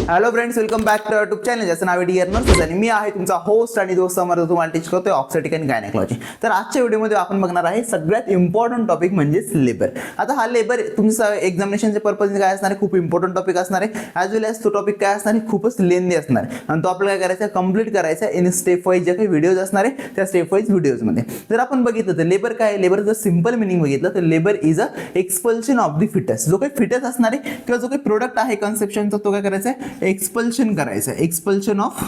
Hello friends, welcome back to YouTube channel. ज्याचं नाव आहे डिअर नर्सेस आणि मी आहे तुमचा होस्ट आणि दोस्त समर्थ. तुम्हाला टीच करतोय ऑब्स्टेटिक आणि गायनेकॉलॉजी. तर आजच्या व्हिडिओमध्ये आपण बघणार आहे सगळ्यात इम्पॉर्टंट टॉपिक म्हणजेच लेबर. आता हा लेबर तुमचा एक्झामिनेशनच्या पर्पजने काय असणार आहे, खूप इम्पॉर्टंट टॉपिक असणार आहे. ॲज वेल ॲज तो टॉपिक काय असणार आहे, खूपच लेंदी असणार आहे आणि तो आपल्याला काय करायचा आहे, कंप्लीट करायचा आहे इन स्टेप वाईज. जे काही व्हिडिओज असणार आहे त्या स्टेप वाईज व्हिडिओजमध्ये जर आपण बघितलं तर लेबर काय आहे, लेबर जर सिंपल मिनिंग बघितलं तर labour is a expulsion of the foetus. जो काही फिटस असणार आहे किंवा जो काही प्रोडक्ट आहे कन्सेप्शनचा तो काय करायचा आहे, एक्सपल्शन करायचं आहे. एक्सपल्शन ऑफ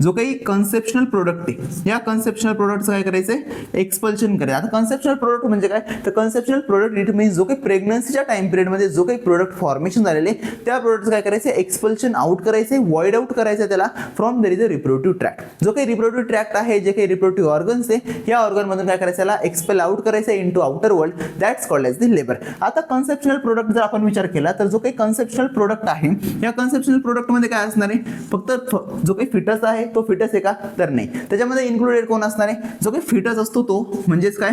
जो काही कन्सेप्शनल प्रोडक्ट आहे या कन्सेप्शनल प्रोडक्टचं काय करायचं आहे, एक्सपल्शन करायचं. आता कन्सेप्शनल प्रोडक्ट म्हणजे काय, तर कन्सेप्शनल प्रोडक्ट इट मीन्स जो काही प्रेग्नन्सीच्या टाइम पिरियडमध्ये जो काही प्रोडक्ट फॉर्मेशन झालेले त्या प्रोडक्टचं काय करायचं, एक्सपल्शन आउट करायचं आहे, वॉइड आउट करायचं त्याला from there is a reproductive tract. जो काही रिप्रोडक्टिव्ह ट्रॅक्ट आहे, जे काही रिप्रोडक्टिव्ह ऑर्गन्स आहे या ऑर्गनमधून काय करायचं, त्याला एक्सपेल आउट करायचं आहे into outer world. That's called as the labour. आता कन्सेप्शनल प्रोडक्ट जर आपण विचार केला तर जो काही कन्सेप्शनल प्रोडक्ट आहे या कन्सेप्शनल प्रोडक्टमध्ये काय असणार आहे, फक्त जो काही फिटस आहे तो फिटस आहे का, तर नाही. त्याच्यामध्ये इन्क्लुडेड कोण असणार आहे, जो काही फिटस असतो तो म्हणजेच काय,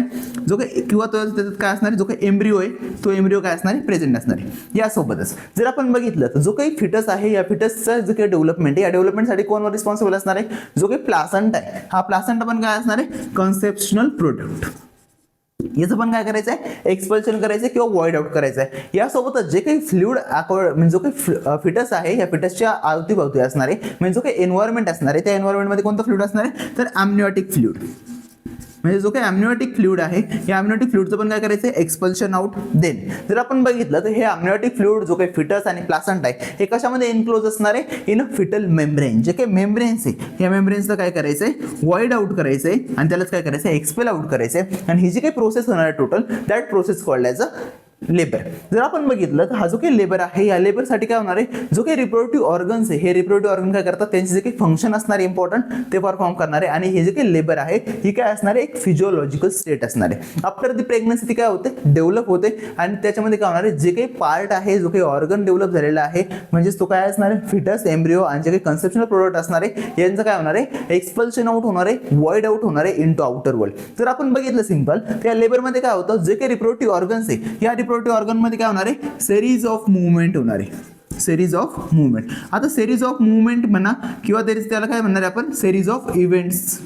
जो काही किंवा तो त्याच्यात काय असणार आहे, जो काही एम्ब्रिओ आहे तो एम्ब्रिओ काय असणार आहे, प्रेझेंट असणार आहे. यासोबतच जर आपण बघितलं तर जो काही फिटस आहे या फिटसचा जो काही डेव्हलपमेंट आहे या डेव्हलपमेंटसाठी कोण रिस्पॉन्सिबल असणार आहे, जो काही प्लासंटा आहे हा प्लासंटा पण काय असणार आहे, कन्सेप्शनल प्रोडक्ट. याचं पण काय करायचं आहे, एक्सपल्शन करायचं आहे किंवा वॉइड आउट करायचं आहे. यासोबतच जे काही फ्लुइड म्हणजे जो काही फिटस आहे या फिटसच्या अवतीभवती असणारे म्हणजे जो काही एन्व्हायरमेंट असणार आहे त्या एन्व्हायरमेंटमध्ये कोणतं फ्लुइड असणार आहे, तर एमनिओटिक फ्लुइड. म्हणजे जो काही एमनिओटिक फ्लुइड आहे या एमनिओटिक फ्लुइडचं पण काय करायचं आहे, एक्सपल्शन आउट. देन जर आपण बघितलं तर हे एमनिओटिक फ्लुइड जो काही फिटस आणि प्लासंटा आहे हे कशामध्ये इनक्लोज असणार आहे, इन फिटल मेम्ब्रेन. जे काही मेम्ब्रेन्स आहे या मेम्ब्रेन्सला काय करायचं आहे, वॉइड आउट करायचं आहे आणि त्यालाच काय करायचं आहे, एक्सपेल आउट करायचं आहे. आणि ही जी काही प्रोसेस होणार आहे total that process called as a labour. जर आपण बघितलं तर हा जो काही लेबर आहे या लेबरसाठी काय होणार आहे, जो काही रिप्रोडक्टिव्ह ऑर्गन्स आहे हे रिप्रोडक्टिव्ह ऑर्गन काय करतात, त्यांचे जे काही फंक्शन असणार आहे इम्पॉर्टंट ते परफॉर्म करणार आहे. आणि हे जे काही लेबर आहे ही काय असणार आहे, एक फिजिओलॉजिकल स्टेट असणार आहे. आफ्टर दी प्रेग्नन्सी ती काय होते, डेव्हलप होते आणि त्याच्यामध्ये काय होणार आहे, जे काही पार्ट आहे जो काही ऑर्गन डेव्हलप झालेला आहे म्हणजेच तो काय असणार आहे, फिटस, एम्ब्रिओ आणि जे काही कन्सेप्शनल प्रोडक्ट असणार आहे यांचं काय होणार आहे, एक्सपल्शन आउट होणार आहे, वॉइड आउट होणार आहे इनटू आउटर वर्ल्ड. जर आपण बघितलं सिंपल त्या लेबरमध्ये काय होतं, जे काही रिप्रोडक्टिव्ह ऑर्गन्स आहे या रिप्रोडक्टिव्ह ऑर्गन मध्ये काय होणार आहे, सिरीज ऑफ मुवमेंट होणार आहे. Series of movement. आता सिरीज ऑफ मुवमेंट म्हणा किंवा त्याला काय म्हणणार आहे आपण, सिरीज ऑफ इव्हेंट्स.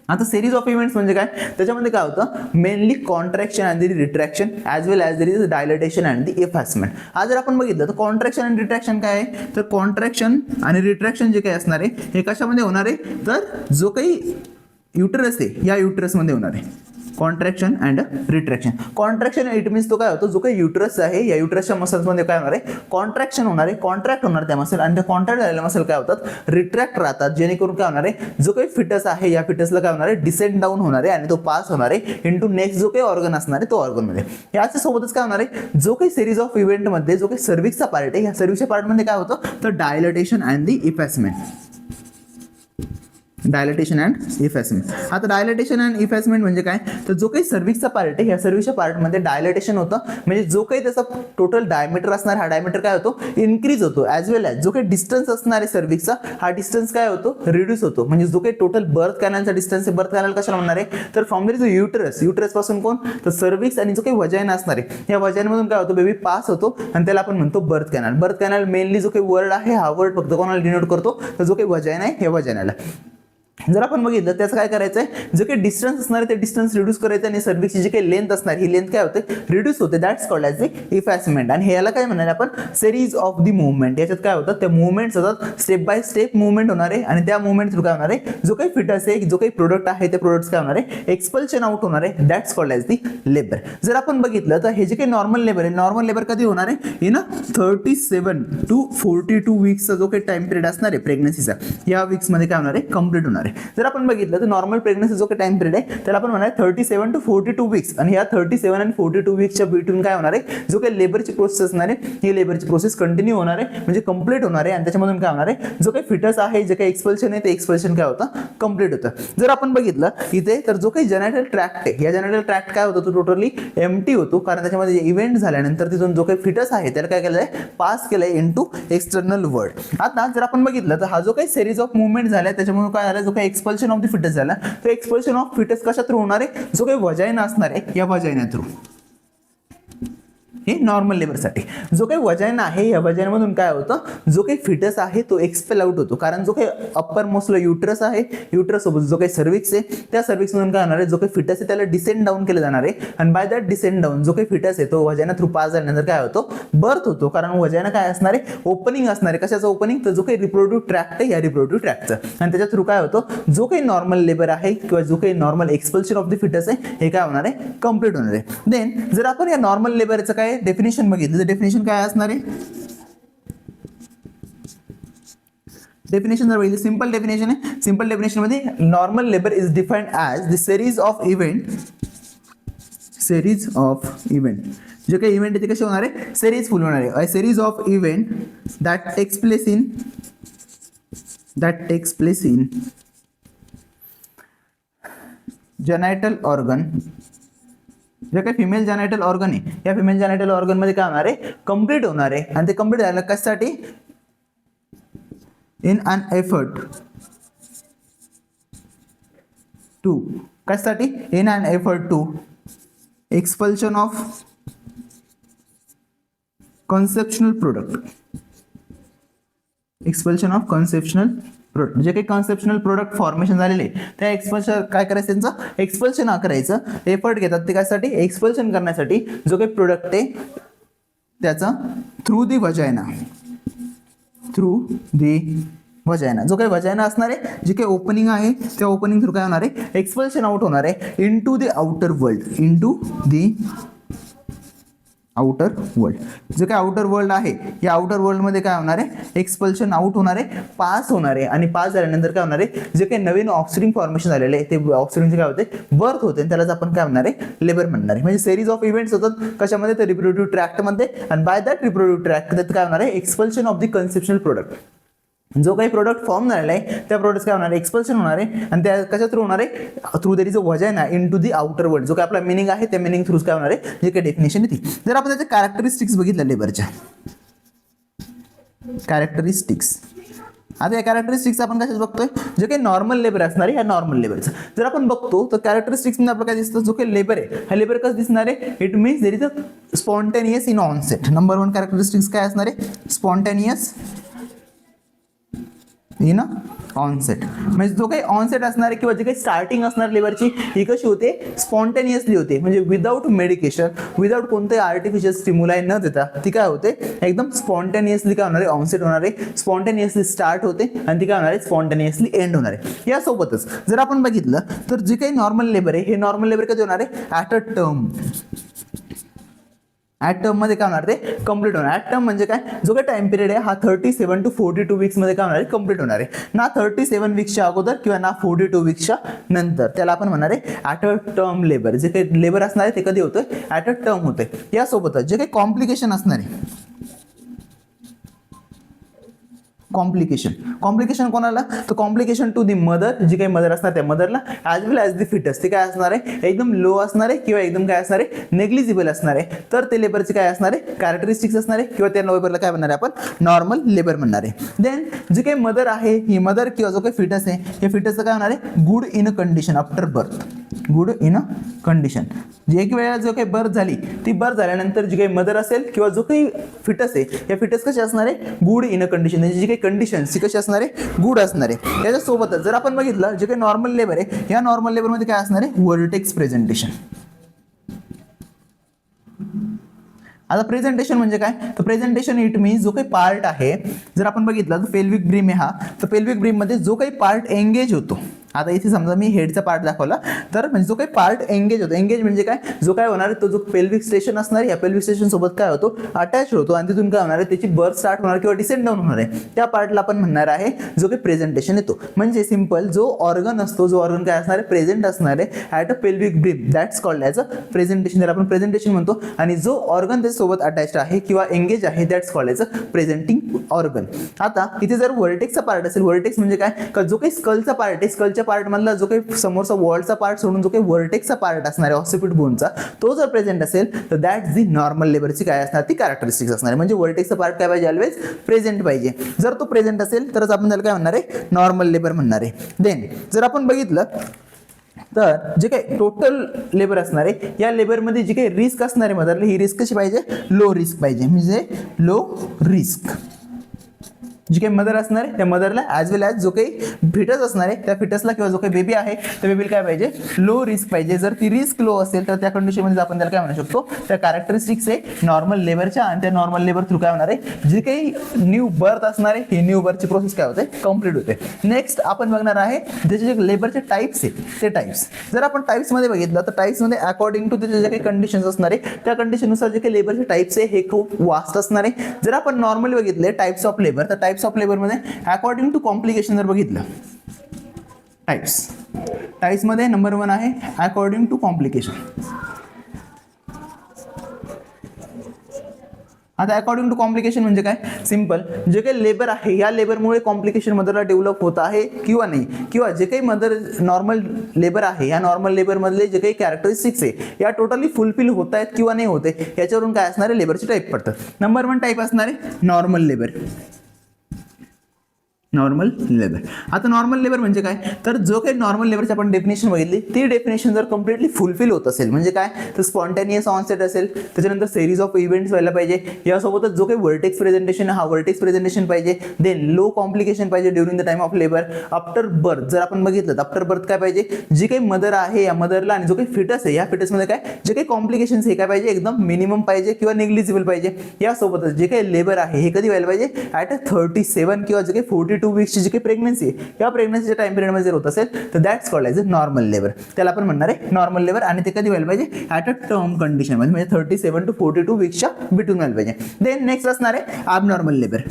आता सिरीज ऑफ इव्हेंट्स म्हणजे काय, त्याच्यामध्ये काय होतं, mainly contraction and the retraction as well as there is dilatation and the effacement. आज जर आपण बघितलं तर कॉन्ट्रॅक्शन आणि रिट्रॅक्शन काय आहे, तर कॉन्ट्रॅक्शन आणि रिट्रॅक्शन जे काही असणार आहे हे कशामध्ये होणार आहे, तर जो काही युटरस आहे या युटरसमध्ये होणार आहे. Contraction and retraction. Contraction it means तो काय होतो, जो काही युटरस आहे या युटरसच्या मसल्समध्ये काय होणार आहे, कॉन्ट्रॅक्शन होणार आहे, कॉन्ट्रॅक्ट होणार त्या मसल आणि त्या कॉन्ट्रॅक्ट झालेल्या मसल काय होतात, रिट्रॅक्ट राहतात. जेणेकरून काय होणार आहे, जो काही फिटस आहे या फिटसला काय होणार आहे, डिसेंड डाऊन होणार आहे आणि तो पास होणार आहे इनटू नेक्स्ट जो काही ऑर्गन असणार आहे तो ऑर्गनमध्ये. याच्या सोबतच काय होणार आहे, जो काही सिरीज ऑफ इव्हेंटमध्ये जो काही सर्व्हिसचा पार्ट आहे या सर्व्हिसच्या पार्टमध्ये काय होतं, तर dilatation and the effacement. Dilatation and effacement. आता डायलेटेशन अँड इफॅसमेंट म्हणजे काय, तर जो काही सर्व्हिसचा पार्ट आहे या सर्व्हिसच्या पार्टमध्ये डायलेटेशन होतं म्हणजे जो काही त्याचा टोटल डायमीटर असणार हा डायमीटर काय होतो, इन्क्रीज होतो. ॲज वेल ॲज जो काही डिस्टन्स असणार आहे सर्व्हिसचा हा डिस्टन्स काय होतो, रिड्यूस होतो. म्हणजे जो काही टोटल बर्थ कॅनलचा डिस्टन्स आहे, बर्थ कॅनल कशाला म्हणणार आहे, तर from there is a uterus. Uterus पासून कोण, तर सर्व्हिस आणि जो काही वजायना असणार आहे या वजायनामधून काय होतो, बेबी पास होतो आणि त्याला आपण म्हणतो birth canal. Birth canal mainly जो काही वर्ड आहे हा वर्ड फक्त कोणाला डिनोट करतो, तर जो काही वजायना आहे हे वजायनाला. जर आपण बघितलं त्याचं काय करायचं आहे, जे काही डिस्टन्स असणार आहे ते डिस्टन्स रिड्यूस करायचं आणि सर्व्हिसची जी काही लेंथ असणार ही लेंथ काय होते, रिड्यूस होते. That's called as the effacement. आणि ह्याला काय म्हणणार आपण, सिरीज ऑफ द मुवमेंट. याच्यात काय होतं, त्या मुवमेंट्स होतात, स्टेप बाय स्टेप मुवमेंट होणार आहे आणि त्या मुवमेंट थ्रू काय होणार आहे, जो काही फिटस आहे जो काही प्रोडक्ट आहे ते प्रोडक्ट्स काय होणार आहे, एक्सपल्शन आउट होणार आहे. That's called as the labour. जर आपण बघितलं तर हे जे काही नॉर्मल लेबर आहे, नॉर्मल लेबर कधी होणार आहे, इन 37 to 42 वीक्सचा जो काही टाइम पिरियड असणार आहे प्रेग्नन्सीचा या वीक्समध्ये काय होणार आहे, कंप्लीट होणार आहे. जर आपण बघितलं तर नॉर्मल प्रेग्नन्सी जो काही टाइम पिरियड आहे त्याला आपण म्हणणार 37 to 42 वीक्स. आणि या 37 आणि 42 वीक्सच्या बिटवीन काय होणार आहे, जो काही लेबरची प्रोसेस असणार आहे ही लेबरची प्रोसेस कंटिन्यू होणार आहे म्हणजे कंप्लीट होणार आहे. आणि त्याच्यामधून काय होणार आहे, जो काही फिटस आहे जे काही एक्सपल्शन आहे ते एक्सपल्शन काय होतं, कंप्लीट होतं. जर आपण बघितलं इथे तर जो काही जेनेटल ट्रॅक्ट आहे या जेनेटल ट्रॅक्ट काय होतो, तो टोटली एम्प्टी होतो कारण त्याच्यामध्ये इव्हेंट झाल्यानंतर तिथून जो काही फिटस आहे त्याला काय केलं आहे, पास केलं आहे इनटू एक्सटर्नल वर्ल्ड. आता जर आपण बघितलं तर हा जो काही सिरीज ऑफ मुवमेंट झाला त्याच्यामुळे काय झालं, जो काही एक्सपल्शन ऑफ द फिटस झाला तो एक्सपल्शन ऑफ फिटस कशा थ्रू होणार आहे, जो काही वजायना असणार आहे या वजायना थ्रू. हे नॉर्मल लेबरसाठी. जो काही वजायना आहे या वजायनामधून काय होतं, जो काही फिटस आहे तो एक्सपेल आउट होतो, कारण जो काही अप्पर मोस्टला युट्रस आहे, युट्रस सोबत जो काही सर्विक्स आहे त्या सर्विक्स मधून काय होणार आहे, जो काही फिटस आहे त्याला डिसेंड डाऊन केलं जाणार आहे आणि बाय दॅट डिसेंड डाऊन जो काही फिटस आहे तो वजायना थ्रू पास झाल्यानंतर काय होतो, बर्थ होतो. कारण वजायना काय असणार आहे, ओपनिंग असणार आहे. कशाचं ओपनिंग, तर जो काही रिप्रोड्यूक्टिव्ह ट्रॅक्ट आहे या रिप्रोड्यूक्टिव्ह ट्रॅक्टचं, आणि त्याच्या थ्रू काय होतं, जो काही नॉर्मल लेबर आहे किंवा जो काही normal expulsion of the foetus आहे हे काय होणार आहे, कम्प्लीट होणार आहे. देन जर आपण या नॉर्मल लेबरचं काय डेफिनेशन बघितलं तर डेफिनेशन काय असणार आहे, डेफिनेशन जर बघितलं, सिंपल डेफिनेशन आहे. सिंपल डेफिनेशन मध्ये normal labour is defined as the series of event जे काही इव्हेंट आहे ते कसे होणार आहे, सिरीज फुल होणार आहे. Series of event that takes place in genital organ, जे काही फिमेल जेनायटल ऑर्गन आहे या फिमेल जेनायटल ऑर्गन मध्ये काय होणार आहे, कम्प्लीट होणार आहे. आणि ते कम्प्लीट झालं कशासाठी, इन अन एफर्ट टू, कशासाठी, in an effort to expulsion of conceptional product, expulsion of conceptional product. जे काही कॉन्सेप्शनल प्रोडक्ट फॉर्मेशन झालेले त्या एक्सपल्शन काय करायचं, त्यांचं एक्सपल्शन करायचं. एफर्ट घेतात ते कशासाठी, एक्सपल्शन करण्यासाठी. जो काही प्रोडक्ट आहे त्याचा थ्रू दी वजायना, जो काही वजायना असणार आहे, जे काही ओपनिंग आहे त्या ओपनिंग थ्रू काय होणार आहे, एक्सपल्शन आउट होणार आहे इनटू द आउटर वर्ल्ड. जे काही आउटर वर्ल्ड आहे या आउटर वर्ल्ड मध्ये काय होणार आहे, एक्सपल्शन आउट होणार आहे, पास होणार आहे. आणि पास झाल्यानंतर काय होणार आहे, जे काही नवीन ऑक्सिडिंग फॉर्मेशन झालेले आहे ते ऑक्सिडिंगचे काय होते, बर्थ होते, आणि त्यालाच आपण काय म्हणणार आहे, लेबर म्हणणार आहे. म्हणजे सिरीज ऑफ इव्हेंट्स होतात कशामध्ये, तर रिप्रोड्यूक्टिव्ह ट्रॅक्ट मध्ये, आणि बाय दॅट रिप्रोड्यूक्टिव्ह ट्रॅक्ट त्यात काय होणार आहे, एक्सपल्शन ऑफ द कन्सेप्शनल प्रोडक्ट. जो काही प्रोडक्ट फॉर्म झालेला आहे त्या प्रोडक्ट काय होणार आहे, एक्सपल्शन होणार आहे. आणि त्या कशा थ्रू होणार आहे, through there is a वजायना into the outer world. जो काय आपला मिनिंग आहे त्या मिनिंग थ्रू काय होणार आहे, जे काही डेफिनेशन आहे ती. जर आपण त्याच्या कॅरेक्टरिस्टिक्स बघितल्या लेबरच्या, कॅरेक्टरिस्टिक्स, आता या कॅरेक्टरिस्टिक्स आपण कशाच बघतोय, जे काही नॉर्मल लेबर असणार आहे ह्या नॉर्मल लेबरचं जर आपण बघतो तर कॅरेक्टरिस्टिक्स मध्ये आपलं काय दिसतं, जो काही लेबर आहे हा लेबर कसं दिसणार आहे, it means there is a spontaneous in onset. Number 1 characteristics काय असणार आहे, स्पॉन्टेनियस इन ऑनसेट. म्हणजे जो काही ऑनसेट असणार आहे किंवा जे काही स्टार्टिंग असणार लेबरची ही कशी होते, स्पॉन्टेनियसली होते. म्हणजे विदाऊट मेडिकेशन, विदाऊट कोणते आर्टिफिशियल स्टिम्युलाई न देता ती काय होते, एकदम स्पॉन्टेनियसली काय होणार आहे, ऑनसेट होणार आहे, स्पॉन्टेनियसली स्टार्ट होते आणि ती काय होणार आहे, स्पॉन्टेनियसली एंड होणार आहे. यासोबतच जर आपण बघितलं तर जे काही नॉर्मल लेबर आहे हे नॉर्मल लेबर कधी होणार आहे, at a term. At term मध्ये काय होणार ते कम्प्लीट होणार. ॲट टर्म म्हणजे काय, जो काही टाइम पिरियड आहे हा 37 to 42 वीक्स मध्ये काय होणार आहे, कम्प्लीट होणार आहे. ना 37 वीक्सच्या अगोदर किंवा ना 42 वीक्सच्या नंतर. त्याला आपण म्हणणार आहे ॲट अ टर्म लेबर. जे काही लेबर असणार आहे ते कधी होतंय, ॲट अ टर्म होतंय. यासोबतच जे काही कॉम्प्लिकेशन असणार आहे, कॉम्प्लिकेशन कोणाला, तर कॉम्प्लिकेशन टू दी मदर. जी काही मदर असणार त्या मदरला, as well as the foetus. ते काय असणार आहे, एकदम लो असणार आहे किंवा एकदम काय असणार आहे, नेग्लिजिबल असणार आहे. तर ते लेबरचे काय असणार आहे, कॅरेक्टरिस्टिक्स असणार आहे किंवा त्या लेबरला काय म्हणणार आहे आपण, नॉर्मल लेबर म्हणणार आहे. देन जी काही मदर आहे ही मदर किंवा जो काही फिटस आहे या फिटसचं काय होणार आहे, good in a condition after birth. Good in a condition. जी एक वेळेला जो काही बर्थ झाली ती बर्थ झाल्यानंतर जी काही मदर असेल किंवा जो काही फिटस आहे या फिटस कशी असणार आहे, गुड इन अ कंडिशन. म्हणजे जी काही कंडिशन ती कशी असणार आहे, गुड असणार आहे. त्याच्यासोबतच जर आपण बघितलं जे काही नॉर्मल लेबर आहे या नॉर्मल लेबरमध्ये काय असणार आहे, व्हर्टेक्स प्रेझेंटेशन. आता प्रेझेंटेशन म्हणजे काय, तर प्रेझेंटेशन इट मीन्स जो काही पार्ट आहे, जर आपण बघितलं तर पेल्विक ब्रीम आहे हा, तर पेल्विक ब्रीम मध्ये जो काही पार्ट एंगेज होतो. आता इथे समजा मी हेडचा पार्ट दाखवला तर म्हणजे जो काही पार्ट एंगेज होतो, एंगेज म्हणजे काय, जो काय होणार आहे तो जो पेल्विक स्टेशन असणार आहे या पेल्विक स्टेशन सोबत काय होतो, अटॅच होतो आणि तिथून काय होणार आहे, त्याची बर्थ स्टार्ट होणार किंवा डिसेंड डाऊन होणार आहे. त्या पार्टला आपण म्हणणार आहे जो काही प्रेझेंटेशन येतो. म्हणजे सिंपल जो ऑर्गन असतो, जो ऑर्गन काय असणार आहे, प्रेझेंट असणार आहे at a pelvic brim, that's called as a presentation. त्याला आपण प्रेझेंटेशन म्हणतो. आणि जो ऑर्गन त्याच्यासोबत अटॅच आहे किंवा एंगेज आहे that's called as a presenting organ. आता इथे जर व्हर्टेक्सचा पार्ट असेल, व्हर्टेक्स म्हणजे काय, का जो काही स्कलचा पार्ट आहे, स्कलच्या पार्ट मधला जो काही समोरचा वॉलचा पार्ट सोडून जो काही व्हर्टेक्सचा पार्ट असणार आहे, ऑसिपिट बोनचा, तो जर प्रेझेंट असेल तर दॅट्स दी नॉर्मल लेबरची काय असणार, ती कॅरेक्टरिस्टिक्स असणार आहे. म्हणजे व्हर्टेक्सचा पार्ट काय पाहिजे, ऑलवेज प्रेझेंट पाहिजे. जर तो प्रेझेंट असेल तरच आपण त्याला काय म्हणणार आहे, नॉर्मल लेबर म्हणणार आहे. देन जर आपण बघितलं तर जे काही टोटल लेबर असणार आहे या लेबरमध्ये जी काही रिस्क असणार आहे मदरला, ही रिस्क कशी पाहिजे, लो रिस्क पाहिजे, म्हणजे लो रिस्क. जी काही मदर असणार आहे त्या मदरला ॲज वेल ॲज जो काही फिटस असणार आहे त्या फिटसला किंवा जो काही बेबी आहे त्या बेबीला काय पाहिजे, लो रिस्क पाहिजे. जर ती रिस्क लो असेल तर त्या कंडिशनमध्ये आपण त्याला काय म्हणू शकतो, त्या कॅरेक्टरिस्टिक्स आहे नॉर्मल लेबरच्या, आणि त्या नॉर्मल लेबर थ्रू काय होणार आहे, जी काही न्यू बर्थ असणार आहे ही न्यू बर्थची प्रोसेस काय होते, कम्प्लीट होते. नेक्स्ट आपण बघणार आहे त्याचे जे लेबरचे टाईप्स आहे ते टाईप्स. जर आपण टाईप्समध्ये बघितलं तर टाईप्समध्ये अकॉर्डिंग टू त्याचे जे काही कंडिशन्स असणार आहे त्या कंडिशननुसार जे काही लेबरचे टाईप्स आहे हे खूप वास्ट असणार आहे. जर आपण नॉर्मली बघितले टाईप्स ऑफ लेबर, तर टाईप्स ऑफ लेबर मध्ये अकॉर्डिंग टू कॉम्प्लिकेशन जर बघितलं टाईप्स मध्ये नंबर 1 आहे अकॉर्डिंग टू कॉम्प्लिकेशन. आता अकॉर्डिंग टू कॉम्प्लिकेशन म्हणजे काय, सिंपल, जे काही लेबर आहे या लेबरमुळे कॉम्प्लिकेशन मदरला डेव्हलप होत आहे किंवा नाही, किंवा जे काही मदर नॉर्मल लेबर आहे या नॉर्मल लेबरमधले जे काही कॅरेक्टरिस्टिक्स आहे या टोटली फुलफिल होत आहेत किंवा नाही होते, याच्यावरून काय असणार आहे, लेबरचे टाईप पडतात. नंबर 1 टाईप असणार आहे नॉर्मल लेबर. Normal labour. आता नॉर्मल लेबर म्हणजे काय, तर जो काही नॉर्मल लेबरची आपण डेफिनेशन बघितली ती डेफिनेशन जर कम्प्लिटली फुलफिल होत असेल, म्हणजे काय, तर स्पॉन्टेनियस ऑनसेट असेल, त्याच्यानंतर सिरीज ऑफ इव्हेंट्स व्हायला पाहिजे, यासोबतच जो काही वर्टेक्स प्रेझेंटेशन हा वर्टेक्स प्रेझेंटेशन पाहिजे, देन लो कॉम्प्लिकेशन पाहिजे during the time of labour. After birth जर आपण बघितलं तर आफ्टर बर्थ काय पाहिजे, जी काही मदर आहे या मदरला आणि जो काही फिटस आहे या फिटसमध्ये काय जे काही कॉम्प्लिकेशन्स हे काय पाहिजे, एकदम मिनिमम पाहिजे किंवा निग्लिजिबल पाहिजे. यासोबतच जे काही लेबर आहे हे कधी व्हायला पाहिजे, ॲट 37 किंवा जे काही 42 वीक्सची जी काही प्रेग्नन्सी या प्रेग्नन्सीच्या टाइम पिरियडमध्ये जर होत असेल तर that's called as a normal labour. त्याला आपण म्हणणार आहे नॉर्मल लेबर, आणि ते कधी व्हायला पाहिजे, ॲट अ टर्म कंडिशन म्हणजे 37 to 42 वीक्सच्या बिटवीन व्हायला पाहिजे. देन नेक्स्ट असणार आहे ॲबनॉर्मल लेबर.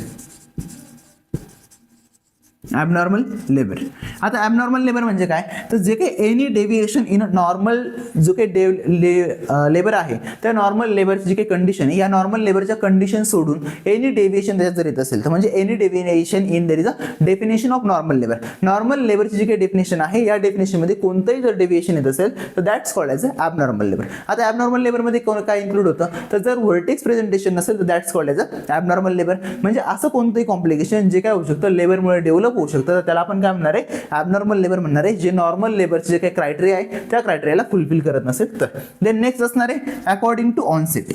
Abnormal labour. आता ॲबनॉर्मल लेबर म्हणजे काय, तर जे काही एनी डेव्हिएशन इन नॉर्मल जो काही लेबर आहे त्या नॉर्मल लेबरची जी काही कंडिशन आहे या नॉर्मल लेबरच्या कंडिशन सोडून एनी डेव्हिएशन त्याच्यात जर येत असेल तर म्हणजे any deviation in there is a definition of normal labour. Normal लेबरची जी काही डेफिनेशन आहे या डेफिनेशनमध्ये कोणतंही जर डेव्हिएशन येत असेल तर that's called as a abnormal labour. आता ॲबनॉर्मल लेबरमध्ये काय इन्क्लूड होतं, तर जर व्हर्टेक्स प्रेझेंटेशन नसेल तर that's called as a abnormal labour. म्हणजे असं कोणतंही कॉम्प्लिकेशन जे काय होऊ शकतं लेबरमुळे डेव्हलप होऊ शकतं, तर त्याला आपण काय म्हणणार आहे, ॲबनॉर्मल लेबर म्हणणार आहे, जे नॉर्मल लेबरचे जे काही क्रायटेरिया आहे त्या क्रायटेरियाला फुलफिल करत नसेल तर. देन नेक्स्ट असणार आहे according to onset.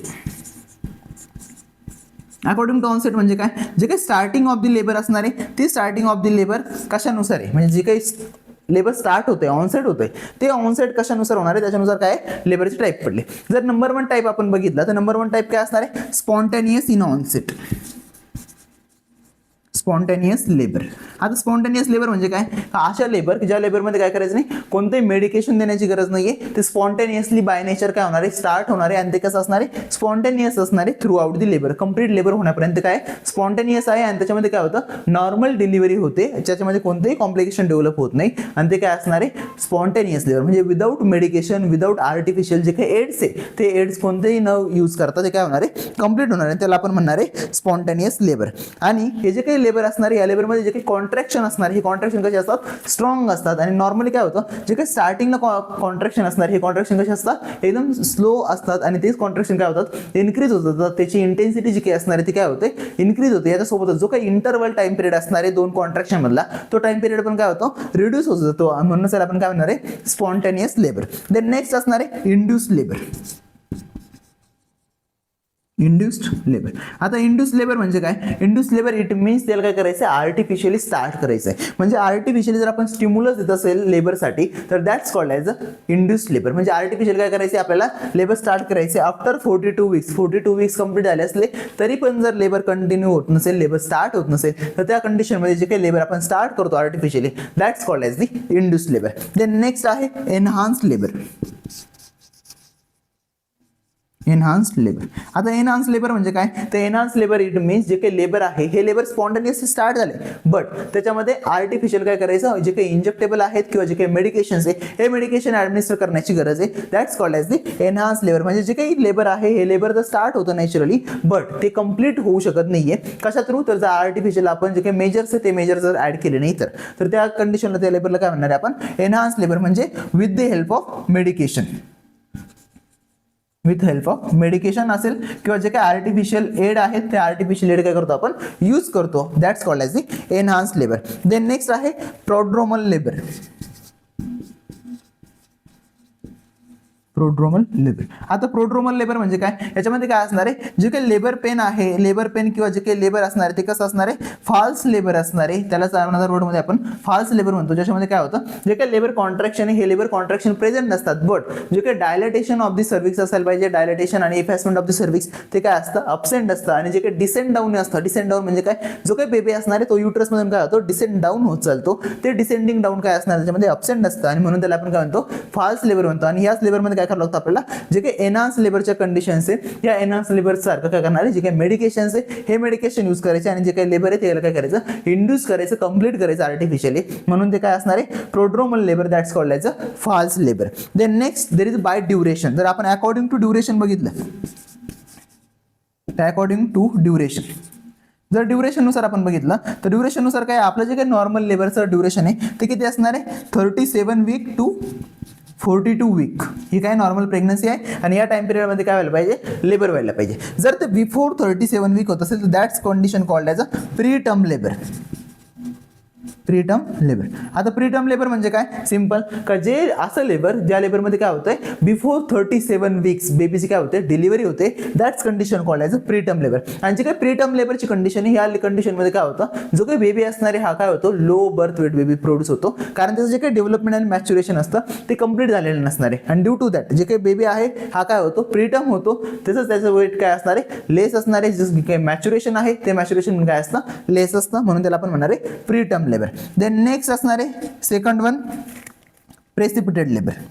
According to onset म्हणजे काय, जे काही स्टार्टिंग ऑफ द लेबर असणार आहे ती स्टार्टिंग ऑफ द लेबर कशानुसार आहे, म्हणजे जे काही लेबर स्टार्ट होते ऑनसेट होते ते ऑनसेट कशानुसार होणार आहे त्याच्यानुसार काय लेबरचे टाईप पडले. जर नंबर 1 टाईप आपण बघितला तर नंबर 1 टाईप काय असणार आहे, spontaneous in onset. Spontaneous labour. आता स्पॉन्टेनियस लेबर म्हणजे काय, अशा लेबर की ज्या लेबरमध्ये काय करायचं नाही, कोणतेही मेडिकेशन देण्याची गरज नाहीये, ते स्पॉन्टेनियसली बाय नेचर काय होणार आहे, स्टार्ट होणार आहे, आणि ते कसं असणार आहे, स्पॉन्टेनियस असणार आहे throughout the labour. Complete labour होण्यापर्यंत काय स्पॉन्टेनियस आहे, आणि त्याच्यामध्ये काय होतं, नॉर्मल डिलिव्हरी होते, ज्याच्यामध्ये कोणतेही कॉम्प्लिकेशन डेव्हलप होत नाही, आणि ते काय असणार आहे, स्पॉन्टेनियस लेबर. म्हणजे विदाऊट मेडिकेशन विदाऊट आर्टिफिशियल जे काही एड्स आहे ते एड्स कोणतेही न यूज करता ते काय होणार आहे, कंप्लीट होणार आहे, त्याला आपण म्हणणार आहे स्पॉन्टेनियस लेबर. आणि हे जे काही लेबर असणार या लेबरमध्ये जे काही कॉन्ट्रॅक्शन असणार हे कॉन्ट्रॅक्शन कसे असतात, स्ट्रॉंग असतात. आणि नॉर्मली काय होतं, जे काही स्टार्टिंगला कॉन्ट्रॅक्शन असणार हे कॉन्ट्रॅक्शन कसे असतात, एकदम स्लो असतात, आणि तेच कॉन्ट्रॅक्शन काय होतात, इन्क्रीज होत जातात. त्याची इंटेन्सिटी जी काही असणार आहे ती काय होते, इन्क्रीज होते. याच्यासोबतच जो काही इंटरवल टाइम पिरियड असणार आहे 2 कॉन्ट्रॅक्शन मधला तो टाइम पिरियड पण काय होतो, रिड्यूस होत जातो. म्हणून सर आपण काय म्हणणार आहे, स्पॉन्टेनियस लेबर. देन नेक्स्ट असणार आहे इंड्यूस्ड लेबर. Induced labour. आता इंड्युस्ड लेबर म्हणजे काय, इंड्युस्ड लेबर इट मीन्स त्याला काय करायचं, आर्टिफिशियली स्टार्ट करायचं आहे. म्हणजे आर्टिफिशियली जर आपण स्टिम्युलस देत असेल लेबरसाठी तर that's called as a induced labour. म्हणजे आर्टिफिशियल काय करायचे, आपल्याला लेबर स्टार्ट करायचे आफ्टर 42 वीक्स. 42 वीक्स कंप्लीट झाले असले तरी पण जर लेबर कंटिन्यू होत नसेल, लेबर स्टार्ट होत नसेल, तर त्या कंडिशनमध्ये जे काही लेबर आपण स्टार्ट करतो artificially that's called as the induced labour. Then next आहे एनहान्स्ड लेबर. Enhanced labour. आता एनहान्स लेबर म्हणजे काय, तर एनहान्स लेबर इट मीन्स जे काही लेबर आहे हे लेबर स्पॉन्टेनियसली स्टार्ट झाले, बट त्याच्यामध्ये आर्टिफिशियल काय करायचं, जे काही इंजेक्टेबल आहेत किंवा जे काही मेडिकेशन्स आहे हे मेडिकेशन ॲडमिनिस्टर करण्याची गरज आहे. That's called as the enhance labour. म्हणजे जे काही लेबर आहे हे लेबर तर स्टार्ट होतं नॅचरली, बट ते कम्प्लीट होऊ शकत नाहीये कशा थ्रू, तर जर आर्टिफिशियल आपण जे काही मेजर्स आहे ते मेजर जर ॲड केले नाही तर त्या कंडिशनला त्या लेबरला काय म्हणणार आहे आपण, एनहान्स लेबर. म्हणजे with the help of medication, with help of medication असेल किंवा जे काही आर्टिफिशियल एड आहेत ते आर्टिफिशियल एड काय करतो आपण, यूज करतो. That's called as the enhance labour. Then next आहे प्रोड्रोमल लेबर. Prodromal labour. आता प्रोड्रोमल लेबर म्हणजे काय, याच्यामध्ये काय असणार आहे, जे काही लेबर पेन आहे, लेबर पेन किंवा जे काही लेबर असणार आहे ते कसं असणार आहे, फॉल्स लेबर असणार आहे. त्याला अनदर वर्ड मध्ये आपण फॉल्स लेबर म्हणतो. ज्याच्यामध्ये काय होतं, जे काही लेबर कॉन्ट्रॅक्शन आहे हे लेबर कॉन्ट्रॅक्शन प्रेझेंट नसतात, बट जे काही डायलेटेशन ऑफ दी सर्व्हिस असायला पाहिजे, डायलेटेशन आणि इफॅसमेंट ऑफ दी सर्व्हिस ते काय असतं, अबसेंट असतं. आणि जे काही डिसेंट डाऊन असतं, डिसेंट डाऊन म्हणजे काय, जो काही बेबी असणार आहे तो युट्रस मधून काय होतो, डिसेंट डाऊन होत चालतो. ते डिसेंडिंग डाऊन काय असणार, त्याच्यामध्ये अबसेंट असतं आणि म्हणून त्याला आपण काय म्हणतो, फॉल्स लेबर म्हणतो. आणि याच लेबरमध्ये काय करावं लागतं आपल्याला, जे काही एनहान्स लेबरच्या कंडिशन्स आहे, या एनहान्स लेबर सारखं काय करणार आहे, जे काही मेडिकेशन्स आहे हे मेडिकेशन यूज करायचे आणि जे काही लेबर आहे त्याला काय करायचं, इंड्यूस करायचं, कंप्लीट करायचं आर्टिफिशियली. म्हणून ते काय असणार आहे, prodromal labour, that's called as a false labour. Then next there is by duration. जर आपण अकॉर्डिंग टू ड्युरेशन बघितलं, अकॉर्डिंग टू ड्युरेशन, जर ड्युरेशननुसार आपण बघितलं तर ड्युरेशननुसार काय, आपलं जे काही नॉर्मल लेबरचं ड्युरेशन आहे ते किती असणार आहे, 37 वीक टू 42 वीक. ही काय नॉर्मल प्रेग्नन्सी आहे आणि या टाइम पिरियडमध्ये काय व्हायला पाहिजे, लेबर व्हायला पाहिजे. जर ते बिफोर 37 वीक होत असेल तर that's condition called as a pre term labour. Pre term labour. आता प्री टर्म लेबर म्हणजे काय, सिंपल, का जे असं लेबर ज्या लेबरमध्ये काय होतंय, बिफोर 37 वीक्स बेबीची काय होते, डिलिव्हरी होते, that's condition called as a pre term labour. आणि जे काही प्री टर्म लेबरची कंडिशन आहे, या कंडिशनमध्ये काय होतं, जो काही बेबी असणारे हा काय होतो, low birth weight baby produce होतो, कारण त्याचं जे काही डेव्हलपमेंट आणि मॅच्युरेशन असतं ते कंप्लीट झालेलं नसणार आहे. आणि ड्यू टू दॅट जे काही बेबी आहे हा काय होतो, प्री टर्म होतो, त्याचं वेट काय असणार आहे, लेस असणार आहे. जे काही मॅच्युरेशन आहे ते मॅच्युरेशन काय असतं, लेस असतं, म्हणून त्याला आपण म्हणणार आहे pre term labour. Then next असणार आहे सेकंड वन, प्रेसिपिटेड लेबर.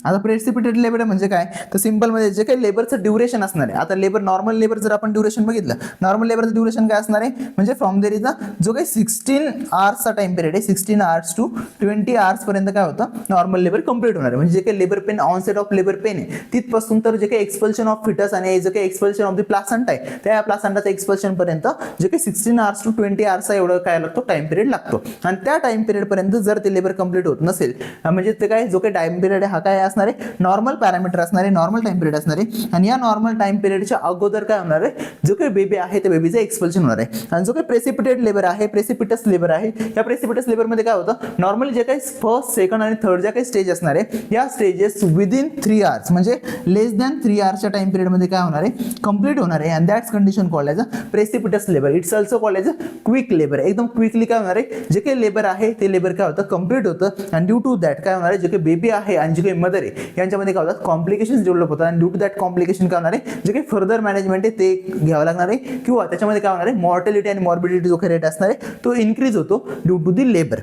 आता प्रेसिपिटेड लेबर म्हणजे काय, तर सिंपल मध्ये जे काही लेबरचं ड्युरेशन असणार आहे. आता लेबर, नॉर्मल लेबर जर आपण ड्युरेशन बघितलं, नॉर्मल लेबरचं ड्युरेशन काय असणार आहे, म्हणजे फ्रॉम देर इज अ जो काही 16 आवर्सचा टाइम पिरियड आहे, 16 आवर्स टू 20 आवर्स पर्यंत काय होतं, नॉर्मल लेबर कंप्लीट होणार आहे. म्हणजे जे काही labour pain, onset of labour pain आहे तिथपासून तर जे काही एक्सपल्शन ऑफ फिटस आणि जे काही एक्सपल्शन ऑफ द प्लासंटा आहे त्या प्लासंटाचं एक्सपल्शन पर्यंत जे काही 16 आवर्स टू 20 आवर्सचा एवढं काय लागतो, टाइम पिरियड लागतो. आणि त्या टाइम पिरियड पर्यंत जर ते लेबर कंप्लीट होत नसेल, म्हणजे ते काय, जो काही टाइम पिरियड आहे हा काय असणार आहे, नॉर्मल पॅरामीटर असणार आहे, नॉर्मल टाइम पिरियड असणार आहे. आणि या नॉर्मल टाइम पिरियडच्या अगोदर काय होणार आहे, जो काही बेबी आहे त्या बेबीचं एक्सपल्शन होणार आहे. आणि जो काही प्रेसिपिटेड लेबर आहे, प्रेसिपिटस लेबर आहे, या प्रेसिपिटस लेबरमध्ये काय होतं, नॉर्मली जे काही फर्स्ट, सेकंड आणि थर्ड ज्या काही स्टेज असणार आहे, या स्टेजेस विदिन 3 आवर्स म्हणजे लेस दॅन 3 आवर्सच्या टाइम पिरियडमध्ये काय होणार आहे, कंप्लीट होणार आहे. And that's condition called as a precipitous labour. It's also called as a quick labour. एकदम क्विकली काय होणार आहे, जे काही लेबर आहे ते लेबर काय होतं, कंप्लीट होतं. आणि ड्यू टू दॅट काय होणार आहे, जे काही बेबी आहे आणि जे काही मदर आहे यांच्यामध्ये काय होतात, कॉम्प्लिकेशन्स डेव्हलप होतात. आणि ड्यू टू दॅट कॉम्प्लिकेशन काय होणार आहे, जे काही फर्दर मॅनेजमेंट आहे ते घ्यावं लागणार आहे, किंवा त्याच्यामध्ये काय होणार आहे, मॉर्टॅलिटी आणि मॉर्बिडिटी जो काही रेट असणार आहे तो इन्क्रीज होतो ड्यू टू दी लेबर.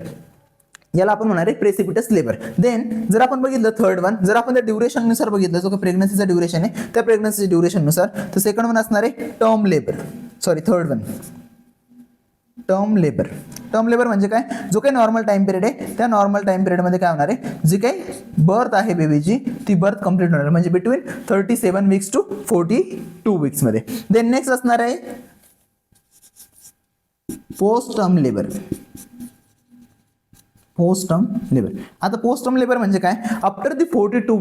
याला आपण म्हणणार आहे प्रेसिपिटस लेबर. देन जर आपण बघितलं थर्ड वन, जर आपण त्या ड्युरेशननुसार बघितलं, जो काही प्रेग्नन्सीचा ड्युरेशन आहे त्या प्रेग्नन्सीच्या ड्युरेशननुसार, तर सेकंड वन असणार आहे term labour. Third one term labour. Term labour म्हणजे काय, जो काही नॉर्मल टाइम पिरियड आहे त्या नॉर्मल टाइम पिरियडमध्ये काय होणार आहे, जी काही बर्थ आहे बेबीची ती बर्थ कंप्लीट होणार, म्हणजे बिटवीन 37 वीक्स टू 42 वीक्स मध्ये. देन नेक्स्ट असणार आहे post term labour. Post term labour. आता पोस्ट टर्म लेबर म्हणजे काय, आफ्टर दी 42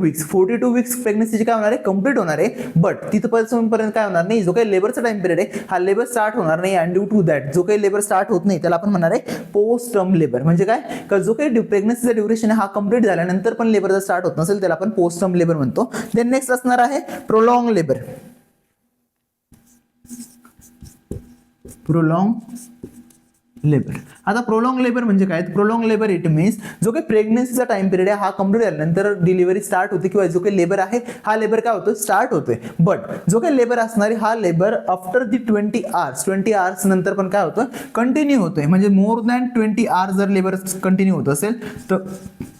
वीक्स प्रेग्नन्सीची काय होणार आहे, कंप्लीट होणार आहे. बट तिथपासून पर्यंत काय होणार नाही, जो काही लेबरचा टाइम पिरियड आहे हा लेबर स्टार्ट होणार नाही. अँड ड्यू टू दॅट जो काही लेबर स्टार्ट होत नाही त्याला आपण म्हणणार आहे पोस्ट टर्म लेबर. म्हणजे काय, का जो काही प्रेग्नन्सीचा ड्युरेशन आहे हा कंप्लीट झाल्यानंतर पण लेबर जर स्टार्ट होत नसेल त्याला आपण पोस्ट टर्म लेबर म्हणतो. देन नेक्स्ट असणार आहे प्रोलॉंग लेबर. Prolong labour. आता प्रोलॉंग लेबर म्हणजे काय, प्रोलॉंग लेबर इट मीन्स जो काही प्रेग्नन्सीचा टाइम पिरियड आहे हा कंप्लीट झाल्यानंतर डिलिव्हरी स्टार्ट होते, किंवा जो काही लेबर आहे हा लेबर काय होतो, स्टार्ट होतोय. बट जो काही लेबर असणार आहे हा लेबर आफ्टर दी 20 आवर्स नंतर पण काय होतं, कंटिन्यू होतोय. म्हणजे मोर दॅन 20 आवर्स जर लेबर कंटिन्यू होत असेल तर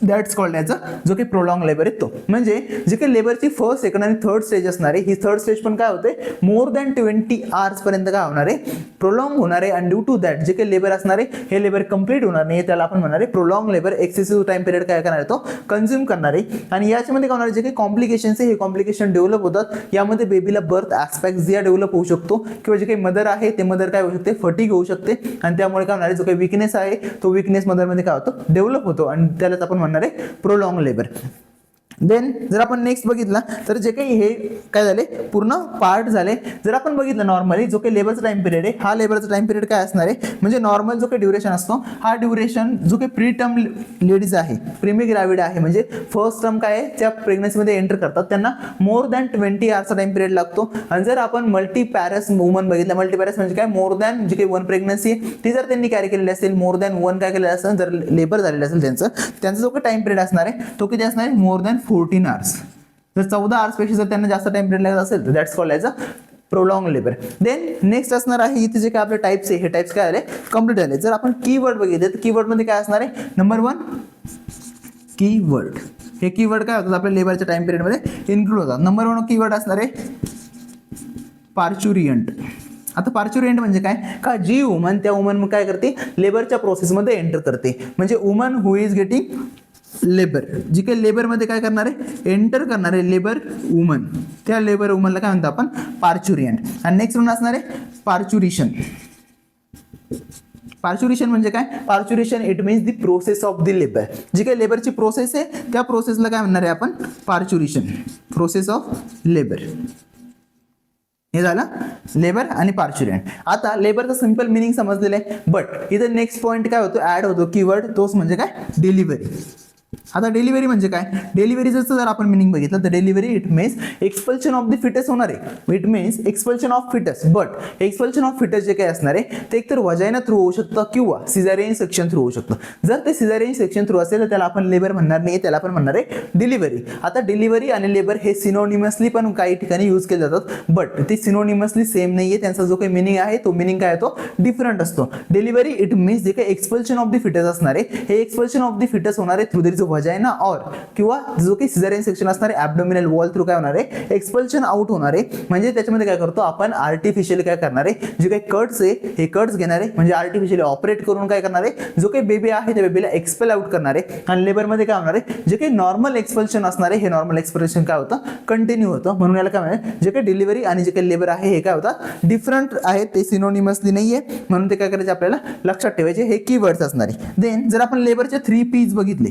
दॅट्स कॉल्ड ॲज अ जो काही प्रोलॉंग लेबर आहे तो. म्हणजे जे काही लेबरची फर्स्ट, सेकंड आणि थर्ड स्टेज असणार आहे, ही थर्ड स्टेज पण काय होते, मोर दॅन 20 आवर्स पर्यंत काय होणार आहे, प्रोलॉंग होणार आहे. आणि ड्यू टू दॅट जे काही लेबर असणार आहे हे लेबर कंप्लीट होणार नाही, त्याला आपण म्हणणार आहे prolong labour. Excessive time period काय करणार आहे तो कंझ्युम करणार आहे. आणि याच्यामध्ये काय होणार, जे काही कॉम्प्लिकेशन्स आहे हे कॉम्प्लिकेशन डेव्हलप होतात. यामध्ये बेबीला बर्थ ऍस्पेक्ट या डेव्हलप होऊ शकतो, किंवा जे काही मदर आहे ते मदर काय होऊ शकते, फटीग होऊ शकते. आणि त्यामुळे काय होणार आहे, जो काही विकनेस आहे तो विकनेस मदरमध्ये काय होतो, डेव्हलप होतो. आणि त्यालाच आपण म्हणणार आहे प्रोलॉंग लेबर. देन जर आपण नेक्स्ट बघितला तर जे काही हे काय झाले पूर्ण पार्ट झाले. जर आपण बघितलं नॉर्मली जो काही लेबरचा टाइम पिरियड आहे, हा लेबरचा टाइम पिरियड काय असणार आहे, म्हणजे नॉर्मल जो काही ड्युरेशन असतो हा ड्युरेशन जो काही प्री टर्म लेडीज आहे, प्रीमी ग्रॅव्हिड आहे, म्हणजे फर्स्ट टर्म काय आहे त्या प्रेग्नन्सीमध्ये एंटर करतात त्यांना मोर दॅन 20 आवर्सचा टाइम पिरियड लागतो. आणि जर आपण मल्टीपॅरस वुमन बघितलं, मल्टीपॅरस म्हणजे काय, मोर दॅन जे काही 1 प्रेग्नन्सी ती जर त्यांनी कॅरी केलेली असेल, मोर दॅन 1 काय केलेलं असेल, जर लेबर झालेलं असेल त्यांचा जो काही टाइम पिरियड असणार आहे तो किती असणार आहे, मोर दॅन 14 आवर्स. जर 14 आवर्स पेक्षा जर त्यांना जास्त टाइम पिरियड लागत असेल तर that's called as a prolong labour. Then next असणार आहे इथे जे काय आपले टाइप्स आहे, हे टाइप्स काय आले, कम्प्लीट झाले. जर आपण कीवर्ड बघितले तर कीवर्ड मध्ये काय असणार आहे, नंबर 1 कीवर्ड. हे कीवर्ड काय होतात आपल्या लेबरच्या टाइम पिरियड मध्ये इन्क्लूड होतात. नंबर 1 कीवर्ड असणार आहे पार्च्युरियंट. आता पार्च्युरियंट म्हणजे काय, का जी वुमन त्या वुमन काय करते, लेबरच्या प्रोसेसमध्ये एंटर करते, म्हणजे woman who is getting labour, जी काही लेबरमध्ये काय करणार आहे, एंटर करणार आहे लेबर वुमन, त्या लेबर वुमनला काय म्हणतो आपण, पार्च्युरियंट. आणि नेक्स्ट वन असणार आहे पार्च्युरिशन. पार्च्युरिशन म्हणजे काय, parturition it means the process of the labour. जी काही लेबरची प्रोसेस आहे त्या प्रोसेसला काय म्हणणार आहे आपण, पार्च्युरिशन, प्रोसेस ऑफ लेबर. हे झालं लेबर आणि पार्च्युरियंट. आता लेबरचं सिंपल मिनिंग समजलेलं आहे, बट इथे नेक्स्ट पॉईंट काय होतो, ऍड होतो कीवर्ड, तोच म्हणजे काय, डिलिव्हरी. आता डिलिव्हरी म्हणजे काय, डिलिव्हरीचं जर आपण मिनिंग बघितलं तर delivery it means expulsion of the foetus होणार आहे. It means expulsion of foetus, but expulsion of foetus जे काय असणार आहे ते एकतर वजायना थ्रू होऊ शकतं किंवा सिझेरियन सेक्शन थ्रू होऊ शकतं. जर ते सिझेरियन सेक्शन थ्रू असेल तर त्याला आपण लेबर म्हणणार नाही, त्याला आपण म्हणणार आहे डिलिव्हरी. आता डिलिव्हरी आणि लेबर हे सिनोनिमसली पण काही ठिकाणी यूज केले जातात, बट ते सिनोनिमसली सेम नाहीये, त्यांचा जो काही मिनिंग आहे तो मिनिंग काय तो डिफरंट असतो. डिलिव्हरी इट मीन्स जे काही एक्सपल्शन ऑफ द फिटस असणार आहे, हे एक्सपल्शन ऑफ द फिटस होणार आहे थ्रू द वजायना और किंवा जो काही सिझेरियन सेक्शन असणार आहे ॲब्डोमिनल वॉल थ्रू काय होणार आहे, एक्सपल्शन आउट होणार आहे. म्हणजे त्याच्यामध्ये काय करतो आपण, आर्टिफिशियली काय करणार आहे, जे काही कट्स आहे हे कट्स घेणार आहे, म्हणजे आर्टिफिशियली ऑपरेट करून काय करणार आहे, जो काही बेबी आहे त्या बेबीला एक्सपेल आउट करणार आहे. आणि लेबरमध्ये काय होणार आहे, जे काही नॉर्मल एक्सपल्शन असणार आहे हे नॉर्मल एक्सपल्शन काय होतं, कंटिन्यू होतं. म्हणून याला काय म्हणतात, जे काही डिलिव्हरी आणि जे काही लेबर आहे हे काय होतात, डिफरंट आहेत, ते सिनोनिमसली नाहीये, म्हणून ते काय करायचे आपल्याला लक्षात ठेवायचे, हे कीवर्ड्स असणार आहे. देन जर आपण लेबरचे 3 P's बघितले,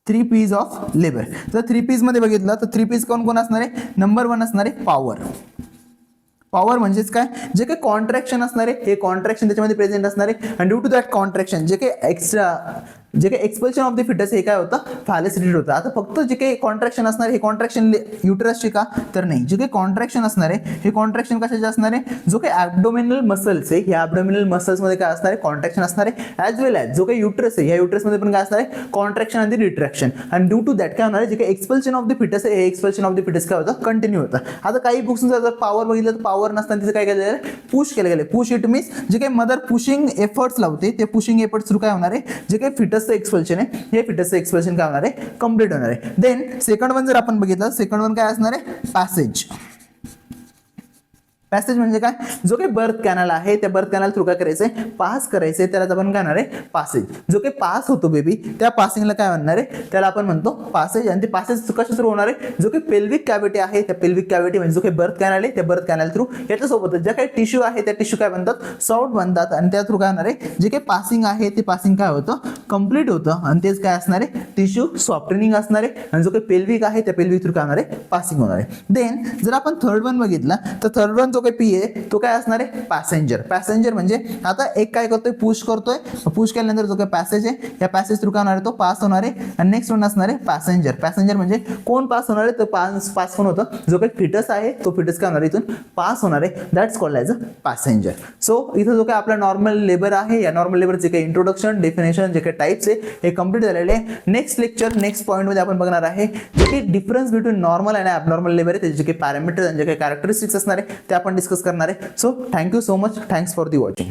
3 P's ऑफ लेबर, जर 3 P's मध्ये बघितलं तर 3 P's कोण कोण असणार आहे, नंबर 1 असणार आहे पॉवर. पॉवर म्हणजेच काय, जे काही कॉन्ट्रॅक्शन असणार आहे हे कॉन्ट्रॅक्शन त्याच्यामध्ये प्रेझेंट असणार आहे. आणि ड्यू टू दॅट कॉन्ट्रॅक्शन जे काही जे काही एक्सपल्शन ऑफ द फिटस हे काय होतं, फॅलिसिटेड होतं. आता फक्त जे काही कॉन्ट्रॅक्शन असणार आहे हे कॉन्ट्रॅक्शन युटरसचे का, तर नाही, जे काही कॉन्ट्रॅक्शन असणार आहे हे कॉन्ट्रॅक्शन कशाचे असणार आहे, जो काही ॲब्डोमिनल मसल्स आहे या ॲब्डोमिनल मसल्समध्ये काय असणार आहे, कॉन्ट्रॅक्शन असणार आहे. ॲज वेल ॲज जो काही युटरस आहे या युटरसमध्ये पण काय असणार आहे, कॉन्ट्रॅक्शन आणि रिट्रॅक्शन. आणि ड्यू टू दॅट काय होणार आहे, जे काही एक्सपल्शन ऑफ द फिटस आहे हे एक्सपल्शन ऑफ द फिटस काय होतं, कंटिन्यू होतं. आता काही बुक्सनुसार जर पॉवर बघितलं तर पॉवर नसताना तिचं काय केलं आहे, पुश केलं गेलं. पुश इट मीन्स जे काही मदर पुशिंग एफर्ट्स लावते ते पुशिंग एफर्ट्स थ्रू काय होणार आहे, जे काही फिटसचं एक्सपल्शन आहे हे फिटसचं एक्सप्रेशन काय होणार आहे, कंप्लीट होणार आहे. देन सेकंड वन जर आपण बघितलं, सेकंड वन काय असणार आहे, पॅसेज. पॅसेज म्हणजे काय, जो काही बर्थ कॅनल आहे त्या बर्थ कॅनल थ्रू काय करायचंय, पास करायचंय, त्याला आपण काय म्हणणार आहे, पासेज. जो काही पास होतो बेबी त्या पासिंगला काय म्हणणार आहे, त्याला आपण म्हणतो पासेज. आणि ते पासेज कशा थ्रू होणार आहे, जो काही पेल्विक कॅव्हिटी आहे त्या पेल्विक कॅव्हिटी म्हणजे जो काही बर्थ कॅनल आहे त्या बर्थ कॅनल थ्रू, याच्यासोबत ज्या काही टिश्यू आहे त्या टिश्यू काय बनतात, सॉफ्ट बनतात. आणि त्या थ्रू काय होणार आहे, जे काही पासिंग आहे ते पासिंग काय होतं, कंप्लीट होतं. आणि तेच काय असणार आहे, टिश्यू सॉफ्टनिंग असणार आहे. आणि जो काही पेल्विक आहे त्या पेल्विक थ्रू काय होणार आहे, पासिंग होणार आहे. देन जर आपण थर्ड वन बघितला तर थर्ड वन जो काही पी आहे तो काय असणार आहे, पॅसेंजर. पॅसेंजर म्हणजे आता एक काय करतोय, पुश करतोय, पुश केल्यानंतर जो काही पॅसेज आहे या पॅसेज थ्रू काय होणार आहे, तो पास होणार आहे. आणि नेक्स्ट वन असणार आहे पॅसेंजर. पॅसेंजर म्हणजे कोण पास होणार आहे, तर पास कोण होतं, जो काही फिटस आहे तो फिटस काय होणार आहे, इथून पास होणार आहे. That's called as a passenger. So इथं जो काही आपला नॉर्मल लेबर आहे या नॉर्मल लेबर जे काही इंट्रोडक्शन, डेफिनेशन, जे काही टाइप्स आहे हे कंप्लीट झालेले आहे. नेक्स्ट लेक्चर नेक्स्ट पॉईंट मध्ये आपण बघणार आहे जे काही डिफरन्स बिटवीन नॉर्मल आणि ॲबनॉर्मल लेबर आहे, त्याचे जे काही पॅरामीटर्स आणि जे काही कॅरेक्टरिस्टिक्स असणार आहे ते आपण डिस्कस करणार आहे. So thank you so much, thanks for the watching.